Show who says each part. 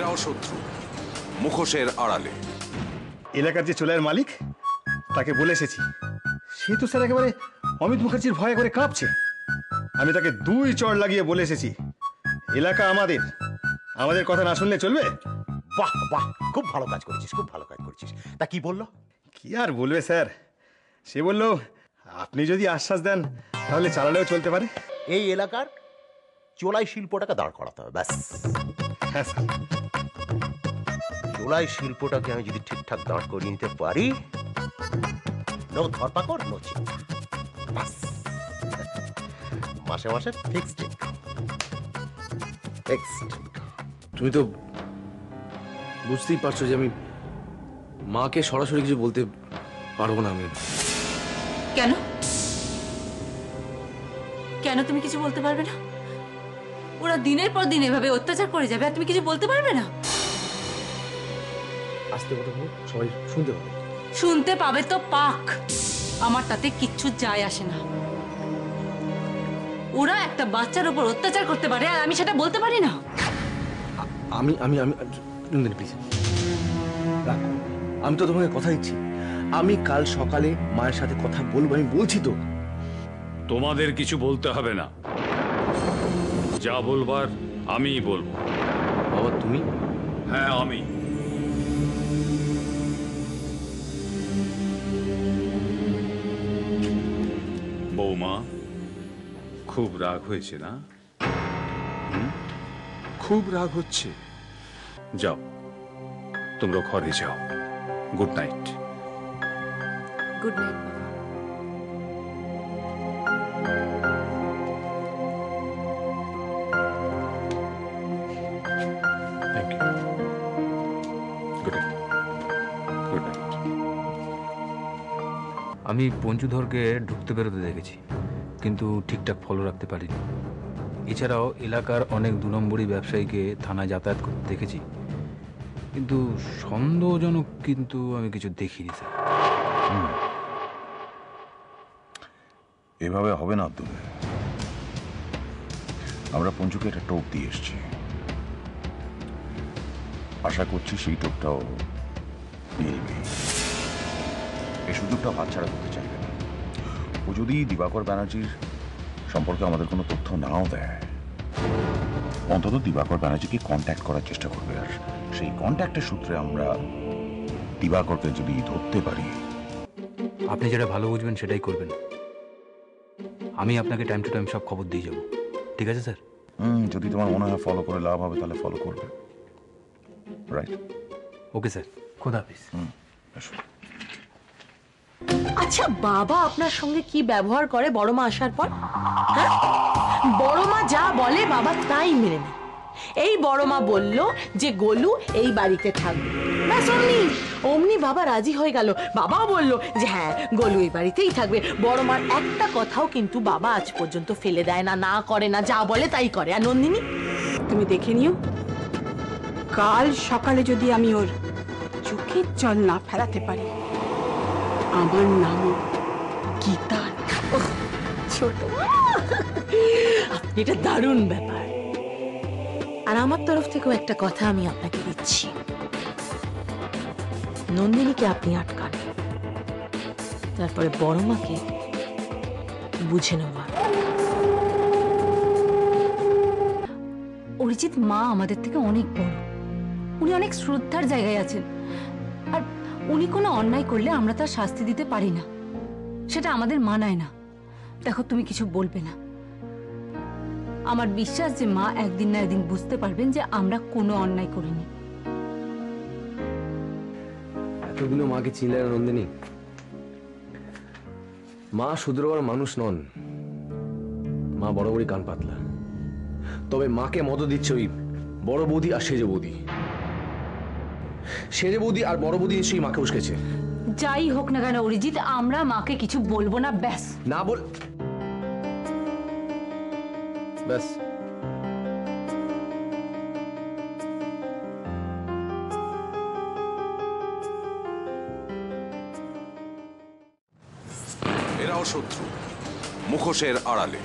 Speaker 1: এরাও শত্রু, মুখোশের আড়ালে।
Speaker 2: এলাকার যে চোলার মালিক তাকে বলে এসেছি, সে তো স্যার একেবারে অমিত মুখার্জির ভয়ে করে কাঁপছে। আমি তাকে 2 চড় লাগিয়ে বলে এসেছি, এলাকা আমাদের, আমাদের কথা না শুনলে চলবে?
Speaker 3: বাহ বাহ, খুব ভালো কাজ করেছিস, খুব ভালো কাজ করেছিস। তা কি বললো?
Speaker 2: কি আর বলবে স্যার, সে বলল আপনি যদি আশ্বাস দেন তাহলে চালালেও চলতে পারে।
Speaker 3: এই এলাকার চোলাই শিল্পটাকে দাঁড় করাতে হবে, ব্যাস।
Speaker 2: হ্যাঁ স্যার।
Speaker 3: চোলাই শিল্পটাকে আমি যদি ঠিকঠাক দাঁড় করিয়ে নিতে পারি, নো ধরপাকড়, নো চিন্তা, ব্যাস। মাসে মাসে ফিক্সড ইনকাম, ফিক্সড।
Speaker 4: তুমি তো বুঝতেই পারছো যে আমি মাকে সরাসরি কিছু বলতে পারবো না। আমি
Speaker 5: কেন কেন তুমি কিছু বলতে পারবে না? ওরা দিনের পর দিন এভাবে অত্যাচার করে যাবে আর তুমি কিছু বলতে পারবে না?
Speaker 4: আস্তে কথা বলো, সবাই শুনতে পাবে।
Speaker 5: শুনতে পাবে তো পাক, আমার তাতে কিচ্ছু যায় আসে না। ওরা একটা বাচ্চার উপর অত্যাচার করতে পারে আর আমি সেটা বলতে পারি না?
Speaker 4: আমি আমি আমি প্লিজ রাখো, আমি তো তোমাকে কথা দিচ্ছি, আমি কাল সকালে মায়ের সাথে কথা বলবো। আমি বলছি তো।
Speaker 1: তোমাদের কিছু বলতে হবে না, যা বলবার আমিই বলবো।
Speaker 4: বাবা তুমি?
Speaker 1: হ্যাঁ আমি। বৌমা, খুব রাগ হয়েছে না? খুব রাগ হচ্ছে? যাও, তোমরা ঘরে যাও। Good night.
Speaker 5: Good night.
Speaker 1: Thank you. Good night. Good night.
Speaker 6: আমি পঞ্চুধরকে ঢুকতে বেরোতে দেখেছি, কিন্তু ঠিকঠাক ফলো রাখতে পারিনি। এছাড়াও এলাকার অনেক 2 নম্বরী ব্যবসায়ীকে থানায় যাতায়াত করতে দেখেছি, কিন্তু সন্দেহজনক কিন্তু আমি কিছু দেখিনি স্যার।
Speaker 7: এভাবে হবে না আব্দুল। আমরা পঞ্চুকে একটা টোপ দিয়ে এসছি, আশা করছি সেই টোপটাও নিয়ে নেবে। এই সুযোগটা হাতছাড়া করতে চাইবে না। ও যদি দিবাকর ব্যানার্জির সম্পর্কে আমাদের কোনো তথ্য নাও দেয়, অন্তত দিবাকর ব্যানার্জিকে কন্ট্যাক্ট করার চেষ্টা করবে, আর সেই কন্ট্যাক্টের সূত্রে আমরা দিবাকরকে যদি ধরতে পারি।
Speaker 6: আপনি যেটা ভালো বুঝবেন সেটাই করবেন। আমি আপনাকে টাইম টু টাইম সব খবর দিয়ে যাব, ঠিক আছে স্যার?
Speaker 7: যদি তোমার মনে হয় ফলো করে লাভ হবে তাহলে ফলো করবে। রাইট?
Speaker 6: ওকে স্যার, খোদা হাফেজ।
Speaker 8: আচ্ছা বাবা আপনার সঙ্গে কি ব্যবহার করে বড় মা আসার পর? হ্যাঁ, বড় মা যা বলে বাবা তাই মেনে নেয়। এই বড় মা বলল যে গোলু এই বাড়িতে থাকবে, ব্যাস অমনি অমনি বাবা রাজি হয়ে গেল। বাবাও বলল যে হ্যাঁ গোলু এই বাড়িতেই থাকবে। বড় মার একটা কথাও কিন্তু বাবা আজ পর্যন্ত ফেলে দেয় না, না করে না, যা বলে তাই করে। আর নন্দিনী,
Speaker 9: তুমি দেখে নিও, কাল সকালে যদি আমি ওর চোখের জল না ফেরাতে পারি, আমার নামও গীতা।
Speaker 8: ছোট, এটা দারুণ ব্যাপার। আর আমার তরফ থেকেও একটা কথা আমি আপনাকে দিচ্ছি, নন্দিনীকে আপনি আটকান, তারপরে বড় মাকে বুঝে নেওয়া।
Speaker 5: অরিজিৎ মা আমাদের থেকে অনেক বড়, উনি অনেক শ্রদ্ধার জায়গায় আছেন, আর উনি কোনো অন্যায় করলে আমরা তার শাস্তি দিতে পারি না, সেটা আমাদের মানায় না। দেখো তুমি কিছু বলবে না, আমার বিশ্বাস যে মা একদিন না একদিন বুঝতে পারবেন যে আমরা কোনো অন্যায় করিনি।
Speaker 4: এতদিনও মাকে চিনলে না নন্দিনী? মা শুধরাবার মানুষ নন, মা বড় বড়ই কান পাতলা। তবে মাকে মত দিচ্ছে ওই বড় বৌদি আর সেজে বৌদি। সেজে বৌদি আর বড় বৌদি নিশ্চয়ই মাকে উস্কেছে।
Speaker 5: যাই হোক না কেন অরিজিৎ, আমরা মাকে কিছু বলবো না, ব্যাস।
Speaker 4: না বল, ব্যাস।
Speaker 1: এরাও শত্রু, মুখোশের আড়ালে।